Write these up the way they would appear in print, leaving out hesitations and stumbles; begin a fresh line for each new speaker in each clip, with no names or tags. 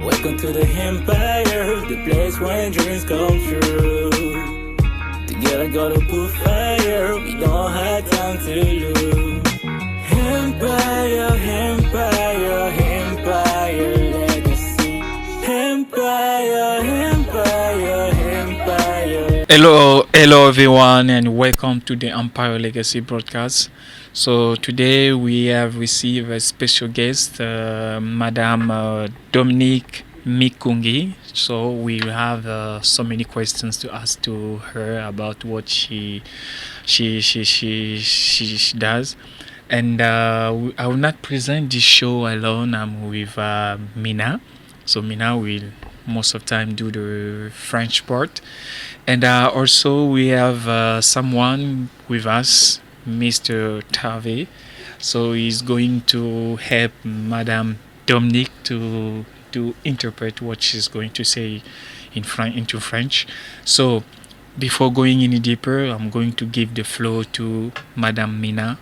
Welcome to the empire, the place where dreams come true. Together gotta put fire, we don't have time to lose. Empire, empire, empire legacy. Empire, empire, empire.
Hello everyone, and welcome to the Empire Legacy broadcast. So today we have received a special guest, Madame Dominique Mikungi. So we have so many questions to ask to her about what she does. And I will not present this show alone. I'm with Mina. So Mina will most of the time do the French part. And also we have someone with us, Mr. Tave. So he's going to help Madame Dominique to interpret what she's going to say into French. So before going any deeper, I'm going to give the floor to Madame Mina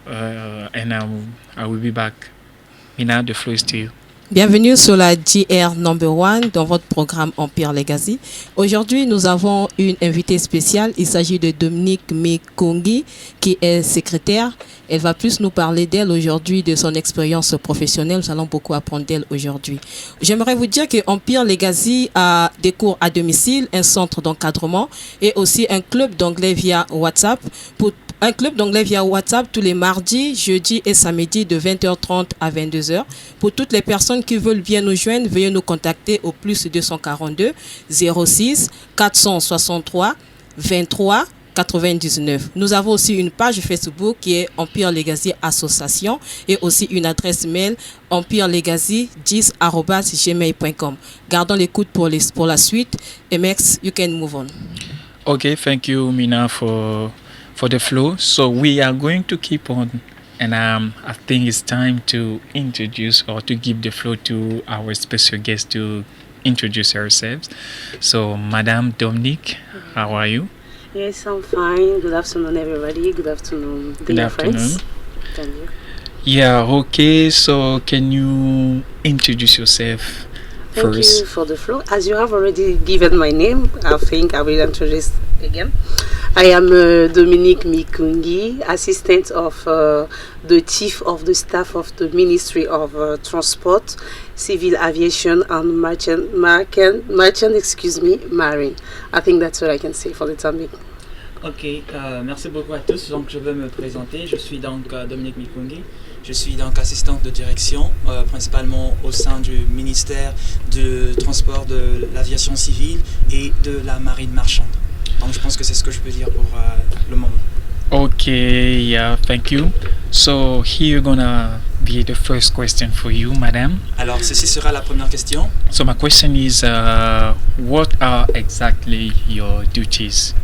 and I will be back. Mina, the floor is to you.
Bienvenue sur la JR Number 1 dans votre programme Empire Legacy. Aujourd'hui, nous avons une invitée spéciale. Il s'agit de Dominique Mikungi, qui est secrétaire. Elle va plus nous parler d'elle aujourd'hui, de son expérience professionnelle. Nous allons beaucoup apprendre d'elle aujourd'hui. J'aimerais vous dire que Empire Legacy a des cours à domicile, un centre d'encadrement et aussi un club d'anglais via WhatsApp. Un club d'anglais via WhatsApp tous les mardis, jeudis et samedis de 20h30 à 22h. Pour toutes les personnes qui veulent bien nous joindre, veuillez nous contacter au plus 242 06 463 23 99. Nous avons aussi une page Facebook qui est Empire Legacy Association et aussi une adresse mail empirelegacy10@gmail.com. Gardons l'écoute pour la suite. Et Max, you can move on.
Okay, thank you, Mina, for the flow. So we are going to keep on, and I think it's time to introduce or to give the floor to our special guest to introduce herself. So Madame Dominique, how are you?
Yes, I'm fine. Good afternoon, everybody. Good afternoon, dear friends. Thank you.
Yeah, okay. So can you introduce yourself
Thank
first?
you for the floor. As you have already given my name, I think I will introduce again. I am Dominique Mikungi, assistant of the chief of the staff of the Ministry of Transport, Civil Aviation and Marine. I think that's what I can say for the time being.
Ok, merci beaucoup à tous. Donc je veux me présenter. Je suis donc Dominique Mikungi. Je suis donc assistante de direction, principalement au sein du ministère du transport, de l'aviation civile et de la marine marchande. Donc je pense que c'est ce que je peux dire pour le moment.
Okay, yeah, thank you. So here gonna be the first question for you, Madame.
Alors ceci sera la première question.
So my question is, what are exactly your duties?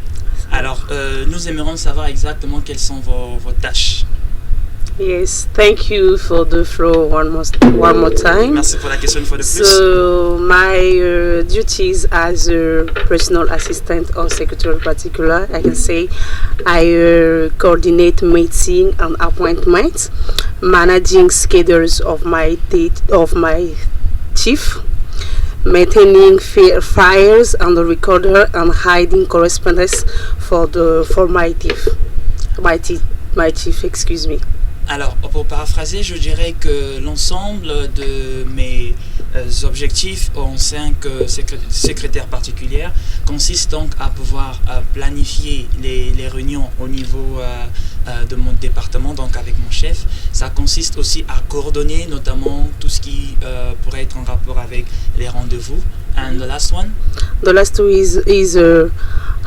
Alors nous aimerions savoir exactement quelles sont vos tâches.
Yes, thank you for the floor one more time.
Merci pour la question une fois de plus.
So my duties as a personal assistant or secretary in particular, I can say I coordinate meeting and appointments, managing schedules of my chief, maintaining files and the recorder, and hiding correspondence for my chief, excuse me.
Alors, pour paraphraser, je dirais que l'ensemble de mes objectifs en 5 secrétaires particulières consiste donc à pouvoir planifier les réunions au niveau de mon département, donc avec mon chef. Ça consiste aussi à coordonner notamment tout ce qui pourrait être en rapport avec les rendez-vous. And the last one?
The last two is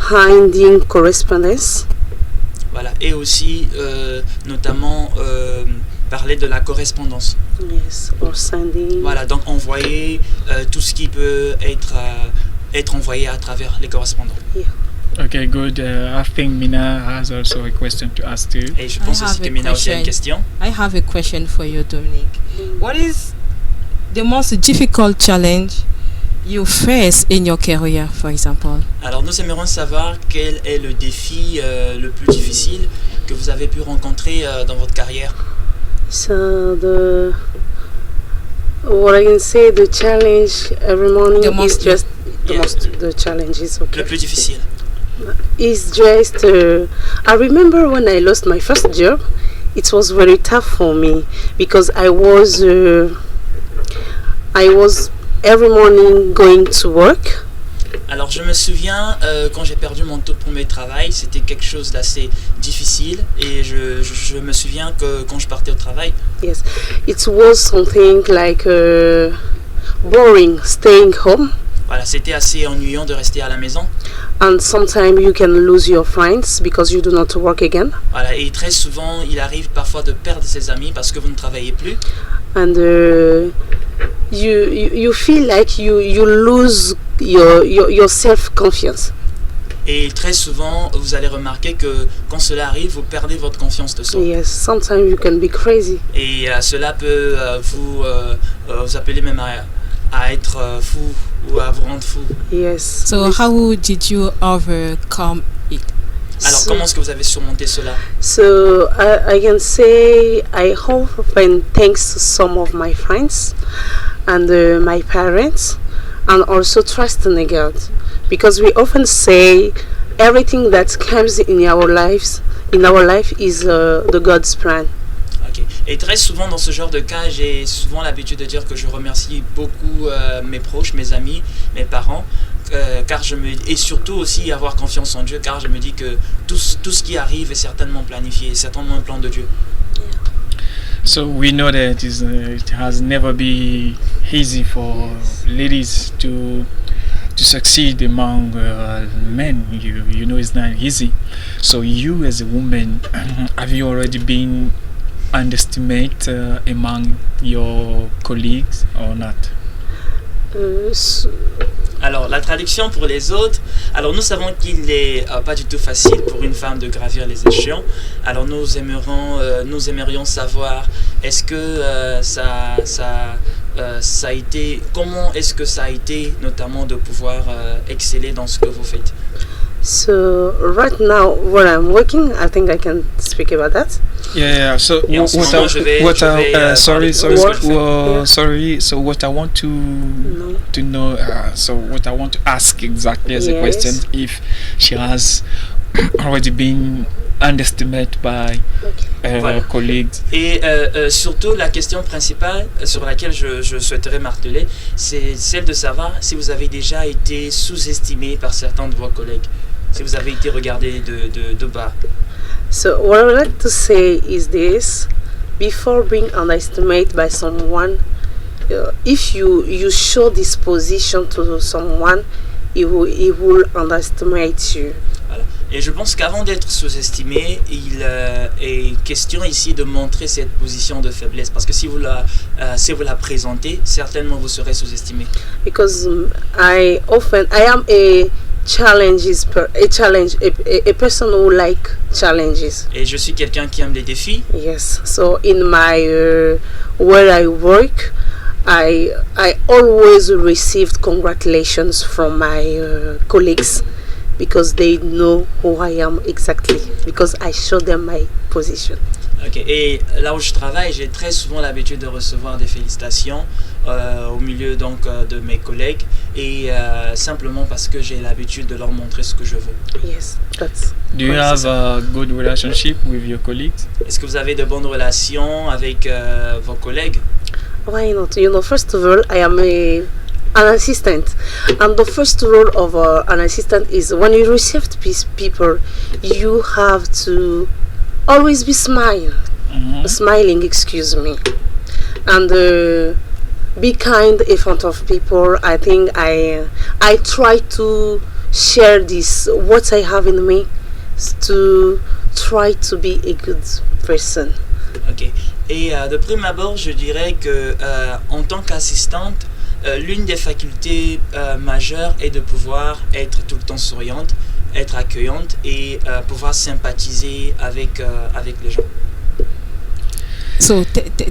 hiding correspondence.
Voilà, et aussi notamment parler de la correspondance.
Yes, or sending.
Voilà, donc envoyer tout ce qui peut être envoyé à travers les correspondants.
Yeah.
Okay, good. I think Mina has also a question to ask too.
Et je pense aussi que Mina aussi a une question.
I have a question for you, Dominique. What is the most difficult challenge you face in your career, for example?
Alors nous aimerions savoir quel est le défi le plus difficile que vous avez pu rencontrer dans votre carrière.
So the What I can say, the challenge every morning
The
is
most-
just
Yeah.
the challenge is okay.
Le plus difficile.
It's just I remember when I lost my first job, it was very tough for me because I was every morning going to work.
Alors je me souviens quand j'ai perdu mon tout premier travail, c'était quelque chose d'assez difficile et je me souviens que quand je partais au travail,
Yes, it was something like boring staying home,
voilà, c'était assez ennuyant de rester à la maison.
and sometimes you can lose your friends because you do not work again,
Voilà, et très souvent, il arrive parfois de perdre ses amis parce que vous ne travaillez plus.
and you feel like you lose your self confidence.
Et très souvent, vous allez remarquer que quand cela arrive, vous perdez votre confiance de soi.
Yes, sometimes you can be crazy.
Et cela peut vous appeler même à être fou ou à vous rendre fou.
Yes.
So how did you overcome it?
Alors comment est-ce que vous avez surmonté cela?
So I can say I often thanks to some of my friends and my parents, and also trusting in God, because we often say everything that comes in our life is the God's plan.
Ok. Et très souvent dans ce genre de cas, j'ai souvent l'habitude de dire que je remercie beaucoup mes proches, mes amis, mes parents, car et surtout aussi avoir confiance en Dieu, car je me dis que tout ce qui arrive est certainement planifié, est certainement un plan de Dieu.
So we know that it has never been easy for ladies to succeed among men. You know it's not easy. So you as a woman, have you already been underestimated among your colleagues or not?
So
Alors la traduction pour les autres, alors nous savons qu'il n'est pas du tout facile pour une femme de gravir les échelons. Alors nous aimerions savoir, est-ce que ça a été, comment est-ce que ça a été notamment de pouvoir exceller dans ce que vous faites?
So right now, where I'm working, I think I can speak about that.
Yeah. So
Et en ce moment, je vais
sorry.
Yeah.
Sorry. So what I want to know. So what I want to ask exactly as a
Yes.
question, if she has already been underestimated by
Voilà.
colleagues.
Et surtout la question principale sur laquelle je souhaiterais marteler, c'est celle de savoir si vous avez déjà été sous-estimé par certains de vos collègues, si vous avez été regardé de bas.
So what I would like to say is this: before being underestimated by someone, if you show this position to someone, he will underestimate you.
Voilà. Et je pense qu'avant d'être sous-estimé, il est question ici de montrer cette position de faiblesse, parce que si vous la présentez, certainement vous serez sous-estimé.
Because I am a person who like challenges.
Et je suis quelqu'un qui aime les défis.
Yes. So in my where I work, I always received congratulations from my colleagues, because they know who I am exactly, because I show them my position.
Ok. Et là où je travaille, j'ai très souvent l'habitude de recevoir des félicitations au milieu donc de mes collègues, et simplement parce que j'ai l'habitude de leur montrer ce que je vaux.
Yes, that's.
Do you have a good relationship with your colleagues?
Est-ce que vous avez de bonnes relations avec vos collègues?
Why not? First of all, I am an assistant, and the first role of an assistant is when you receive people, you have to always be smiling, excuse me, and be kind in front of people. I think I try to share this what I have in me, to try to be a good person.
Ok. Et de prime abord, je dirais que en tant qu'assistante, l'une des facultés majeures est de pouvoir être tout le temps souriante, être accueillante et pouvoir sympathiser avec les gens.
So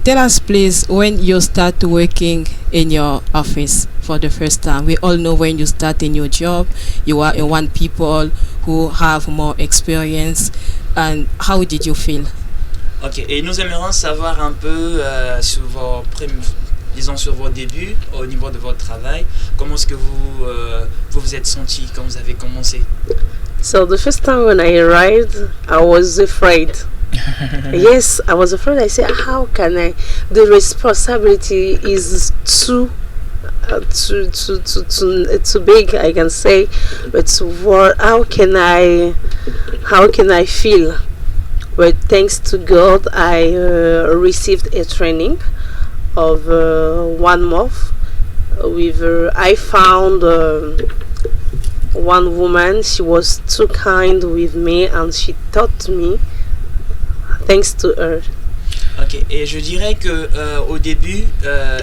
tell us, please, when you start working in your office for the first time. We all know when you start in your job, you want people who have more experience. And how did you feel?
Ok, et nous aimerions savoir un peu sur disons sur vos débuts, au niveau de votre travail, comment est-ce que vous êtes senti quand vous avez commencé?
So the first time when I arrived, I was afraid. Yes, I was afraid. I said, how can I? The responsibility is too big, I can say. But what? How can I feel? But thanks to God, I received a training of 1 month. With I found one woman. She was too kind with me, and she taught me. Thanks to her.
Ok, et je dirais que au début,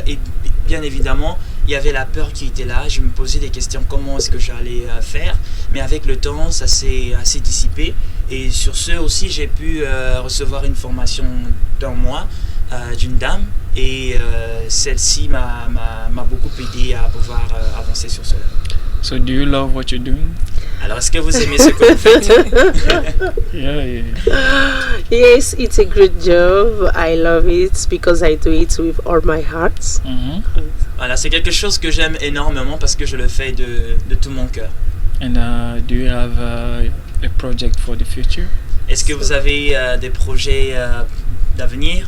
et bien évidemment, il y avait la peur qui était là. Je me posais des questions, comment est-ce que j'allais faire. Mais avec le temps, ça s'est assez dissipé. Et sur ce aussi, j'ai pu recevoir une formation d'un mois d'une dame. Et celle-ci m'a beaucoup aidé à pouvoir avancer sur cela.
So do you love what you're doing?
Alors, est-ce que vous aimez ce que vous faites?
Yeah.
Yes, it's a great job. I love it because I do it with all my heart.
Mm-hmm.
Voilà, c'est quelque chose que j'aime énormément parce que je le fais de tout mon cœur.
And do you have a project for the future?
Est-ce que vous avez des projets d'avenir?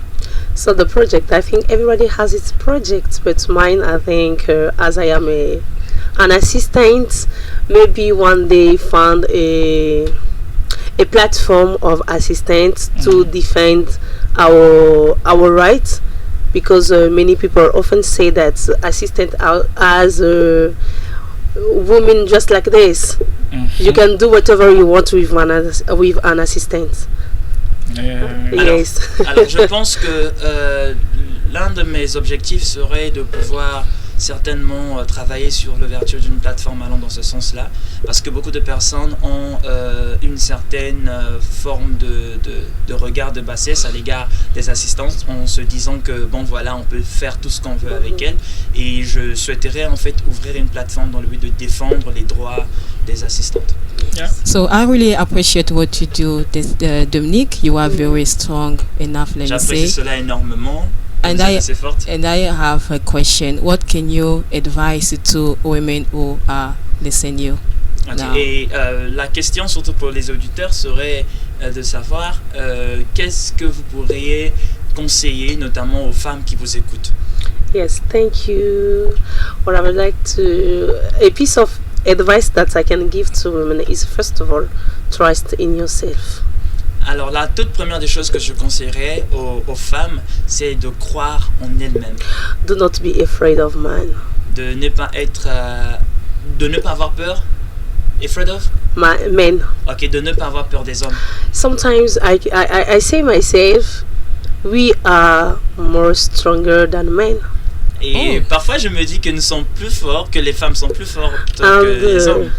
So the project, I think everybody has its project, but mine, I think, as I am an assistant, maybe one day find a platform of assistants to defend our rights, because many people often say that assistant as women just like this.
Mm-hmm.
You can do whatever you want with an assistant. Yes.
Alors, je pense que l'un de mes objectifs serait de pouvoir certainement travailler sur l'ouverture d'une plateforme allant dans ce sens-là, parce que beaucoup de personnes ont une certaine forme de regard de bassesse à l'égard des assistantes, en se disant que bon voilà, on peut faire tout ce qu'on veut avec elles, et je souhaiterais en fait ouvrir une plateforme dans le but de défendre les droits des assistantes.
Yeah.
So I really appreciate what you do, Dominique. You are very strong enough, let me
J'apprécie
say.
cela énormément.
And
Vous êtes assez forte.
I have a question. What can you advise to women who are listening you?
Ok.
now?
Et la question, surtout pour les auditeurs, serait de savoir qu'est-ce que vous pourriez conseiller, notamment aux femmes qui vous écoutent.
Yes, thank you. What I would like a piece of advice that I can give to women is, first of all, trust in yourself.
Alors la toute première des choses que je conseillerais aux femmes, c'est de croire en elles-mêmes,
Do not be afraid of man.
de ne pas avoir peur. Afraid of?
Men.
Ok, de ne pas avoir peur des hommes.
Sometimes I say myself, we are more stronger than men.
Et parfois je me dis que nous sommes plus forts, que les femmes sont plus fortes que les hommes.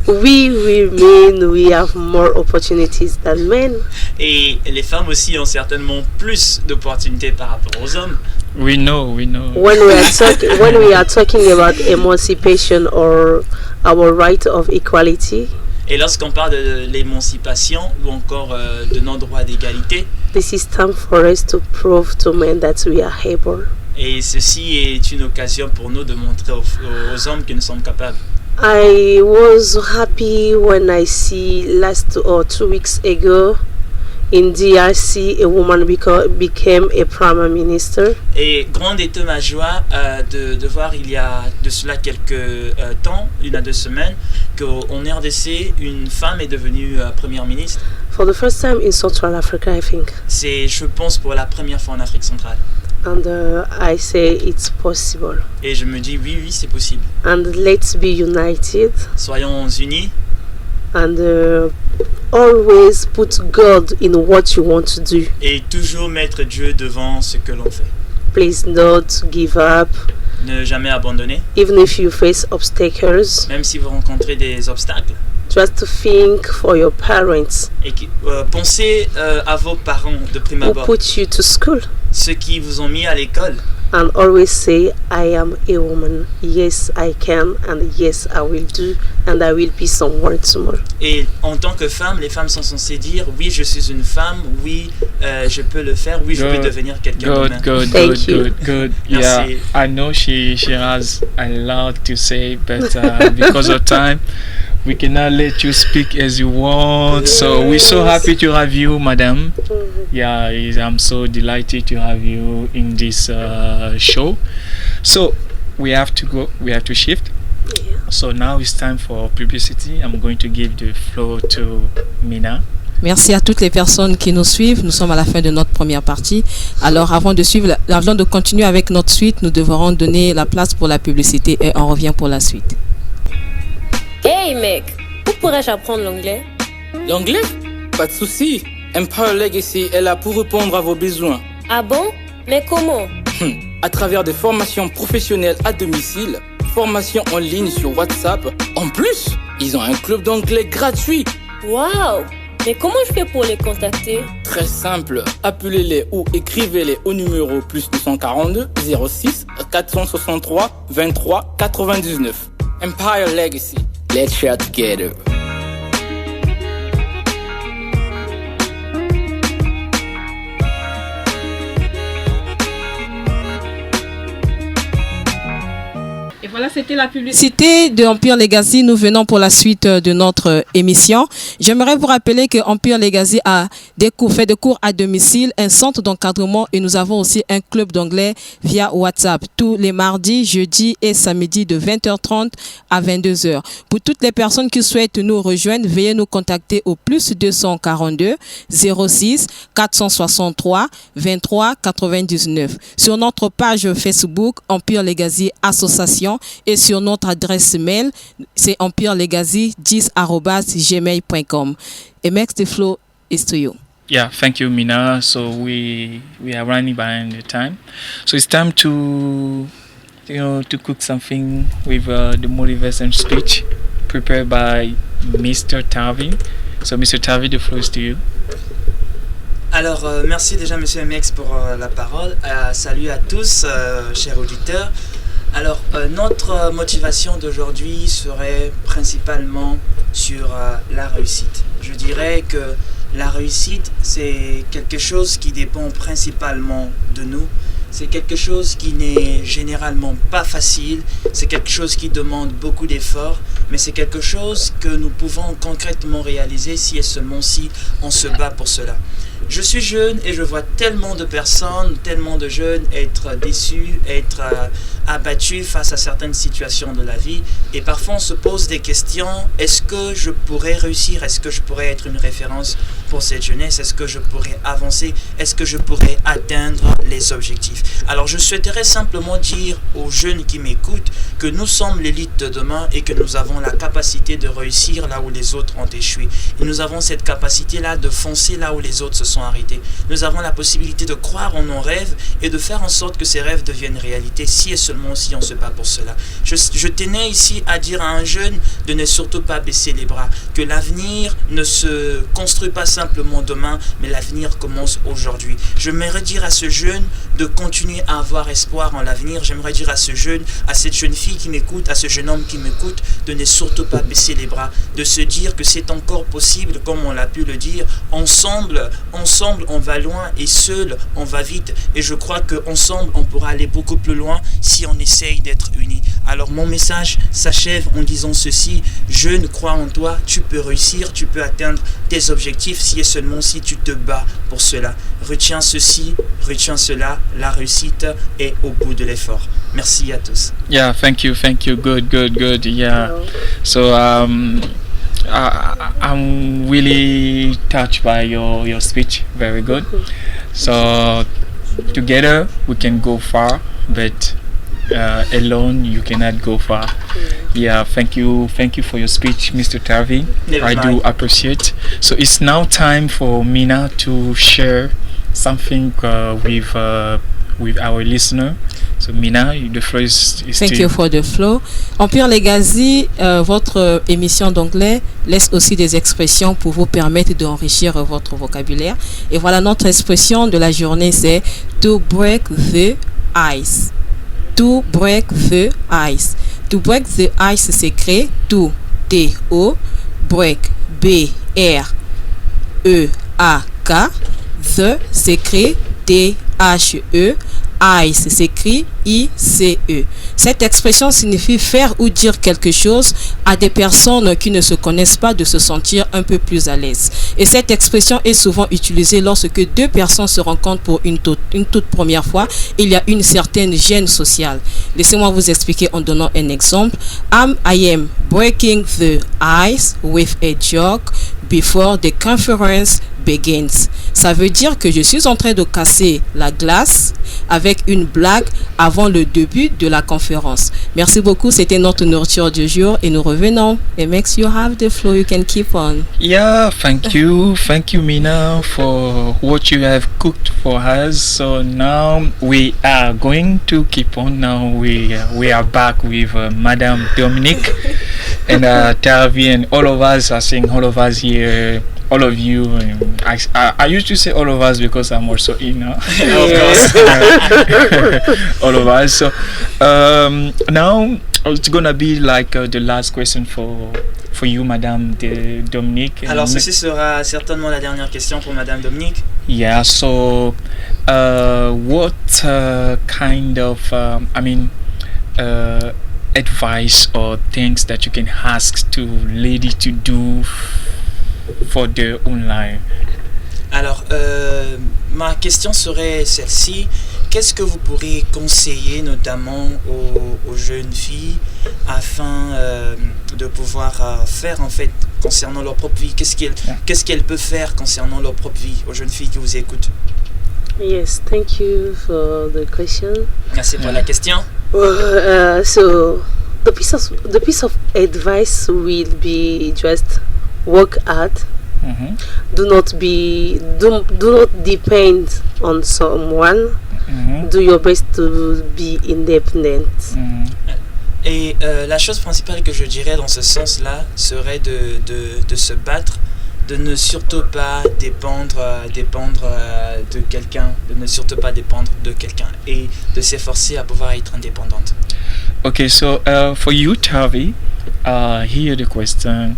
We women, we have more opportunities than men.
Et les femmes aussi ont certainement plus d'opportunités par rapport aux hommes.
We know.
When we are talking about emancipation or our right of equality,
Et lorsqu'on parle de l'émancipation ou encore de nos droits d'égalité,
this is time for us to prove to men that we are able.
et ceci est une occasion pour nous de montrer aux hommes que nous sommes capables.
I was happy when I see last or 2 weeks ago in DRC a woman became a prime minister.
Et grande était ma joie de voir il y a de cela quelques temps, 1 à 2 semaines, qu'en RDC, une femme est devenue première ministre.
For the first time in Central Africa, I think.
C'est, je pense, pour la première fois en Afrique centrale.
And I say it's possible.
Et je me dis oui, c'est possible.
And let's be united.
Soyons unis.
And always put God in what you want to do.
Et toujours mettre Dieu devant ce que l'on fait.
Please don't give up.
Ne jamais abandonner.
Even if you face obstacles,
Même si vous rencontrez des obstacles.
just think for your parents
Et pensez à vos parents de prime
who
abord.
put you to school.
Ceux qui vous ont mis à l'école.
and always say, I am a woman. Yes, I can, and yes, I will do, and I will be someone tomorrow.
Et en tant que femme, les femmes sont censées dire, oui, je suis une femme, oui, je peux le faire, oui, je peux devenir quelqu'un de
Good. Yeah,
Merci.
I know she has a lot to say, but because of time, we cannot let you speak as you want. So we're so happy to have you, madam. Yeah, I'm so delighted to have you in this show. So we have to go. We have to shift.
Yeah.
So now it's time for publicity. I'm going to give the floor to Mina.
Merci à toutes les personnes qui nous suivent. Nous sommes à la fin de notre première partie. Alors, avant de continuer avec notre suite, nous devrons donner la place pour la publicité et on revient pour la suite.
Hey mec, où pourrais-je apprendre l'anglais?
L'anglais? Pas de souci. Empire Legacy est là pour répondre à vos besoins.
Ah bon? Mais comment?
À travers des formations professionnelles à domicile, formations en ligne sur WhatsApp. En plus, ils ont un club d'anglais gratuit.
Waouh! Mais comment je fais pour les contacter?
Très simple, appelez-les ou écrivez-les au numéro +242 06 463 23 99. Empire Legacy. Let's share together.
Et voilà, c'était la publicité de Empire Legacy. Nous venons pour la suite de notre émission. J'aimerais vous rappeler que Empire Legacy a fait des cours à domicile, un centre d'encadrement et nous avons aussi un club d'anglais via WhatsApp tous les mardis, jeudis et samedis de 20h30 à 22h. Pour toutes les personnes qui souhaitent nous rejoindre, veuillez nous contacter au +242 06 463 23 99 sur notre page Facebook Empire Legacy Association et sur notre adresse mail c'est empirelegacy10@gmail.com. Et next the floor is to you.
Yeah, thank you, Mina. So we are running behind the time. So it's time to cook something with the motivation speech prepared by Mr. Tavi. So Mr. Tavi, the floor is to you.
Alors, merci déjà, Monsieur MX, pour la parole. Salut à tous, chers auditeurs. Alors, notre motivation d'aujourd'hui serait principalement sur la réussite. Je dirais que la réussite, c'est quelque chose qui dépend principalement de nous. C'est quelque chose qui n'est généralement pas facile. C'est quelque chose qui demande beaucoup d'efforts. Mais c'est quelque chose que nous pouvons concrètement réaliser si et seulement si on se bat pour cela. Je suis jeune et je vois tellement de personnes, tellement de jeunes être déçus, être abattus face à certaines situations de la vie. Et parfois on se pose des questions, est-ce que je pourrais réussir? Est-ce que je pourrais être une référence pour cette jeunesse? Est-ce que je pourrais avancer? Est-ce que je pourrais atteindre les objectifs? Alors je souhaiterais simplement dire aux jeunes qui m'écoutent que nous sommes l'élite de demain et que nous avons la capacité de réussir là où les autres ont échoué. Et nous avons cette capacité-là de foncer là où les autres se sont arrêtés. Nous avons la possibilité de croire en nos rêves et de faire en sorte que ces rêves deviennent réalité si et seulement si on se bat pour cela. Je tenais ici à dire à un jeune de ne surtout pas baisser les bras, que l'avenir ne se construit pas simplement demain, mais l'avenir commence aujourd'hui. J'aimerais dire à ce jeune de continuer à avoir espoir en l'avenir. J'aimerais dire à ce jeune, à cette jeune fille qui m'écoute, à ce jeune homme qui m'écoute, de ne surtout pas baisser les bras, de se dire que c'est encore possible, comme on l'a pu le dire, ensemble on va loin et seul on va vite. Et je crois qu'ensemble on pourra aller beaucoup plus loin si on essaye d'être unis. Alors mon message s'achève en disant ceci: jeune, crois en toi, tu peux réussir, tu peux atteindre tes objectifs si et seulement si tu te bats pour cela. Retiens ceci, retiens cela, la réussite est au bout de l'effort. Merci à tous.
Yeah, thank you. Good. Yeah. So I'm really touched by your speech. Very good. So together we can go far, but alone you cannot go far. Yeah, thank you for your speech, Mr. Tavi. I do appreciate. So it's now time for Mina to share something with our listener. So Mina, the floor is
Thank you for the floor. Empire Legacy, votre émission d'anglais laisse aussi des expressions pour vous permettre d'enrichir votre vocabulaire. Et voilà, notre expression de la journée, c'est to break the ice. To break the ice. To break the ice s'écrit to, T-O, break, B-R-E-A-K. The s'écrit T-H-E. Ice s'écrit I-C-E. Cette expression signifie faire ou dire quelque chose à des personnes qui ne se connaissent pas de se sentir un peu plus à l'aise. Et cette expression est souvent utilisée lorsque deux personnes se rencontrent pour une toute première fois. Il y a une certaine gêne sociale. Laissez-moi vous expliquer en donnant un exemple. I am breaking the ice with a joke before the conference begins. Ça veut dire que je suis en train de casser la glace avec une blague avant le début de la conférence. Merci beaucoup, c'était notre nourriture du jour et nous revenons. Et Max, you have the floor, you can keep on.
Yeah, thank you, Mina, for what you have cooked for us. So now we are going to keep on. Now we are back with Madame Dominique and Tavi and all of us. I think all of us here. All of you, I used to say all of us because I'm also in, of course, all of us. So now it's gonna be like the last question for you, Madame Dominique.
Alors ceci sera certainement la dernière question pour Madame Dominique.
Yeah. So, what kind of advice or things that you can ask to lady to do for the online?
Alors, ma question serait celle-ci. Qu'est-ce que vous pourriez conseiller notamment aux jeunes filles afin de pouvoir faire en fait concernant leur propre vie? Qu'est-ce qu'elles peuvent faire concernant leur propre vie aux jeunes filles qui vous écoutent?
Yes, thank you for the question.
Merci pour la question.
So the piece of advice will be just work hard.
Mm-hmm.
Do not depend on someone.
Mm-hmm.
Do your best to be independent.
Mm-hmm.
Et la chose principale que je dirais dans ce sens-là serait de se battre, de ne surtout pas dépendre de quelqu'un, de ne surtout pas dépendre de quelqu'un et de s'efforcer à pouvoir être indépendante.
Okay, so for you, Tavi, here the question.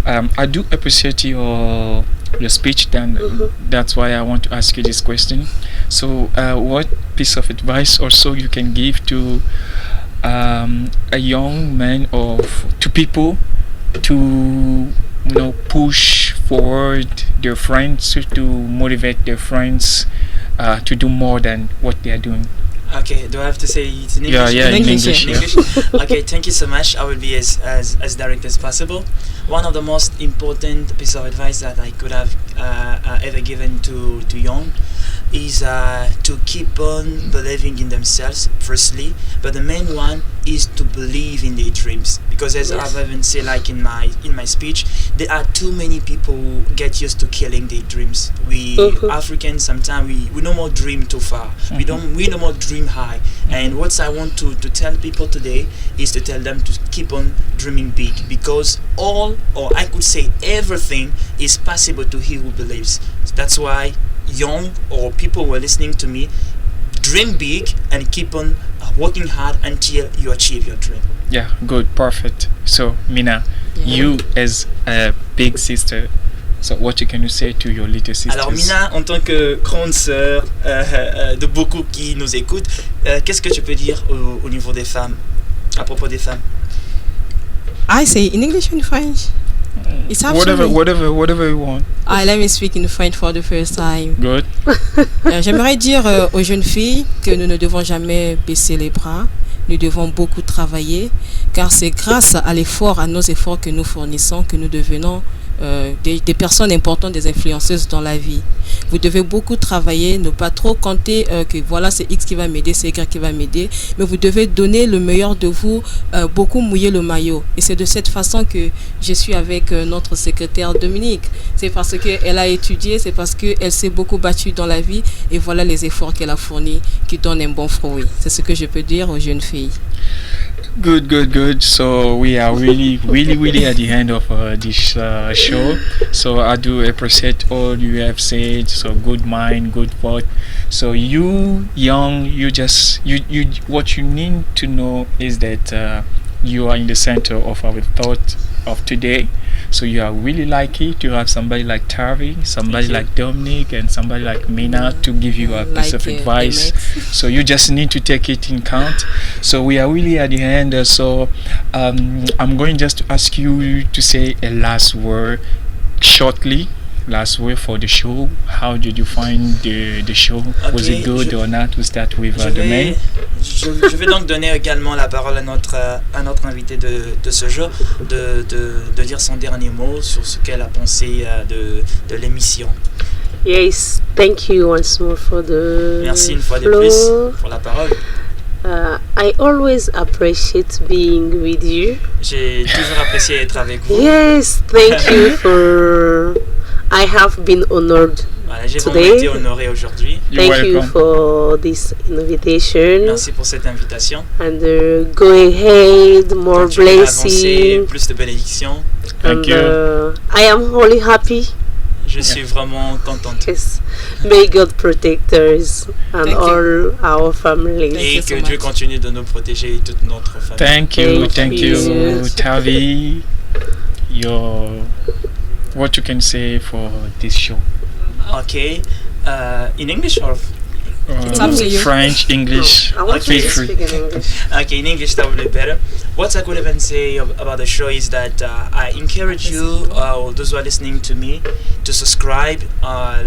I do appreciate your speech, then that's why I want to ask you this question. So, what piece of advice or so you can give to a young man or to people to push forward their friends, to motivate their friends to do more than what they are doing?
Okay, do I have to say it in English?
Yeah, in English.
Okay, thank you so much. I will be as direct as possible. One of the most important piece of advice that I could have ever given to young is to keep on believing in themselves firstly, but the main one is to believe in their dreams, because as I've even said, like in my speech, there are too many people who get used to killing their dreams. We Africans sometimes we no more dream too far. We no more dream high. And what I want to tell people today is to tell them to keep on dreaming big, because all, or I could say everything, is possible to he who believes. So that's why young or people who are listening to me, dream big and keep on working hard until you achieve your dream.
Yeah, good, perfect. So Mina, you as a big sister, so what can you say to your little sisters?
Alors Mina, en tant que grande sœur de beaucoup qui nous écoutent, qu'est-ce que tu peux dire au niveau des femmes, à propos des femmes?
I say in English or in French? It's
whatever you want.
Let me speak in French for the first time.
Good.
J'aimerais dire aux jeunes filles que nous ne devons jamais baisser les bras. Nous devons beaucoup travailler, car c'est grâce à l'effort, à nos efforts que nous fournissons, que nous devenons des personnes importantes, des influenceuses dans la vie. Vous devez beaucoup travailler, ne pas trop compter que voilà, c'est X qui va m'aider, c'est Y qui va m'aider, mais vous devez donner le meilleur de vous, beaucoup mouiller le maillot. Et c'est de cette façon que je suis avec notre secrétaire Dominique. C'est parce qu'elle a étudié, c'est parce qu'elle s'est beaucoup battue dans la vie, et voilà les efforts qu'elle a fournis qui donnent un bon fruit. C'est ce que je peux dire aux jeunes filles.
Good. So we are really at the end of this show. So I do appreciate all you have said. So good mind, good thought. So you young, you what you need to know is that you are in the center of our thought of today. So you are really lucky to have somebody like Tavi, somebody like Dominic, and somebody like Mina to give you a piece of advice. So you just need to take it in count. So we are really at the end. So I'm going just to ask you to say a last word shortly. Last word for the show. How did you find the show? Was it good or not? We start with Domaine.
Je vais donc donner également la parole à notre invité de ce jour, de dire son dernier mot sur ce qu'elle a pensé de l'émission.
Yes, thank you once more for the
Merci une fois de plus pour la parole.
I always appreciate being with you.
J'ai toujours apprécié être avec vous.
Yes, thank you for... I have been honored
Voilà, j'ai vraiment
today.
été honoré aujourd'hui.
Thank you for this invitation.
Merci pour cette invitation.
And go ahead, more
Continuez à avancer,
blessing.
plus de bénédictions.
Thank you.
I am really happy.
Je suis vraiment contente.
Yes. May God protect us and
Thank
all our families.
Et
you
que
so
Dieu
much.
continue de nous protéger et toute notre famille.
Thank you, Tavi. What you can say for this show?
Okay. In English or
It's up to you.
French, English.
I want
Feel
to
free.
speak in English.
okay, in English that would be better. What I could even say about the show is that I encourage you, those who are listening to me, to subscribe, via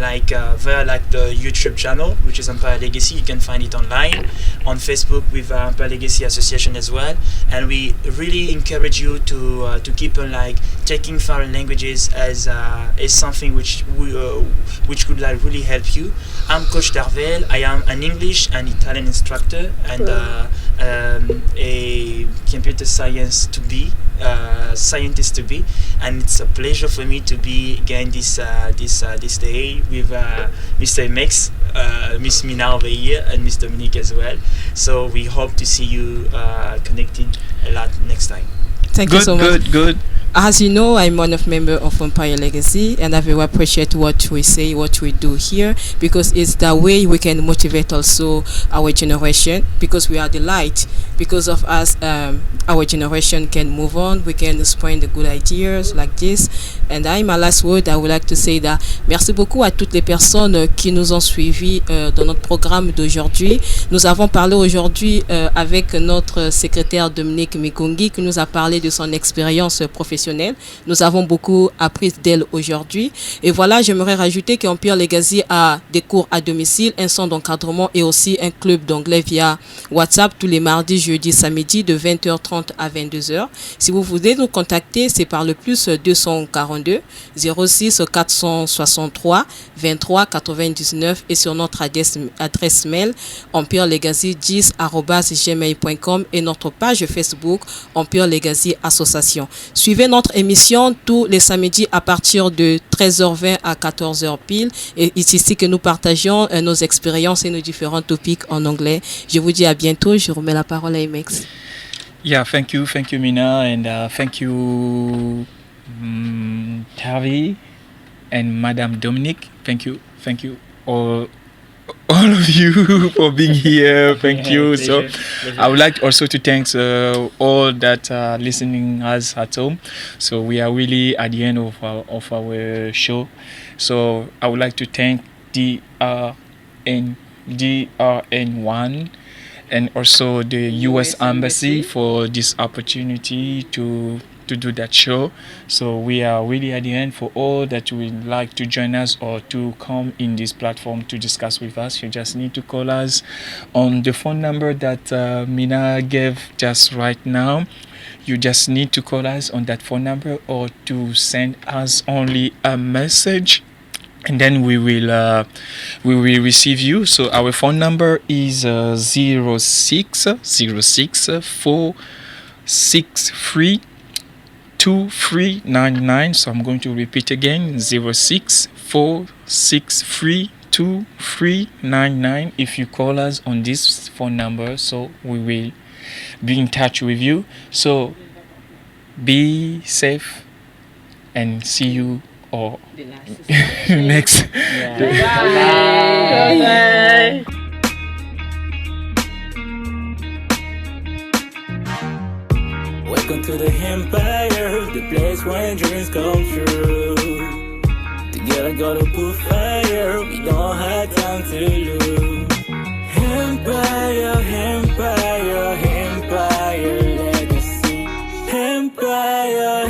the YouTube channel, which is Empire Legacy. You can find it online, on Facebook with Empire Legacy Association as well. And we really encourage you to keep on taking foreign languages as something which could really help you. I'm Coach Darvel. I am an English and Italian instructor and a computer scientist to be, and it's a pleasure for me to be again this day with Mr. MX, Miss Mina over here, and Miss Dominique as well. So we hope to see you connected a lot next time.
Thank you so much.
Good.
As you know, I'm one of member of Empire Legacy, and I very appreciate what we say, what we do here, because it's the way we can motivate also our generation, because we are the light. Because of us, our generation can move on, we can spread the good ideas like this. And my last word, I would like to say that merci beaucoup à toutes les personnes qui nous ont suivis dans notre programme d'aujourd'hui. Nous avons parlé aujourd'hui avec notre secrétaire Dominique Mikongi, qui nous a parlé de son expérience professionnelle. Nous avons beaucoup appris d'elle aujourd'hui. Et voilà, j'aimerais rajouter qu'Empire Legacy a des cours à domicile, un centre d'encadrement et aussi un club d'anglais via WhatsApp tous les mardis, jeudis, samedis de 20h30 à 22h. Si vous voulez nous contacter, c'est par le plus 242 06 463 23 99 et sur notre adresse mail empirelegacy10@gmail.com et notre page Facebook Empire Legacy Association. Suivez notre émission tous les samedis à partir de 13h20 à 14h pile. Et c'est ici que nous partageons nos expériences et nos différents topics en anglais. Je vous dis à bientôt. Je remets la parole à MX.
Yeah, thank you, Mina, and thank you, Tavi, and Madame Dominique. Thank you, all of you for being here. Thank you.
Pleasure.
I would like also to thank all that are listening us at home. So we are really at the end of our show. So I would like to thank DRN1 and also the US Embassy for this opportunity to do that show. So we are really at the end. For all that would like to join us or to come in this platform to discuss with us, you just need to call us on the phone number that Mina gave just right now. You just need to call us on that phone number or to send us only a message, and then we will receive you. So our phone number is 060463 2399. So I'm going to repeat again, 064632 2399. If you call us on this phone number, so we will be in touch with you. So be safe and see you all next.
Bye.
Welcome to the Empire, the place where dreams come true. Together gotta put fire, we don't have time to lose. Empire, Empire, Empire legacy. Empire,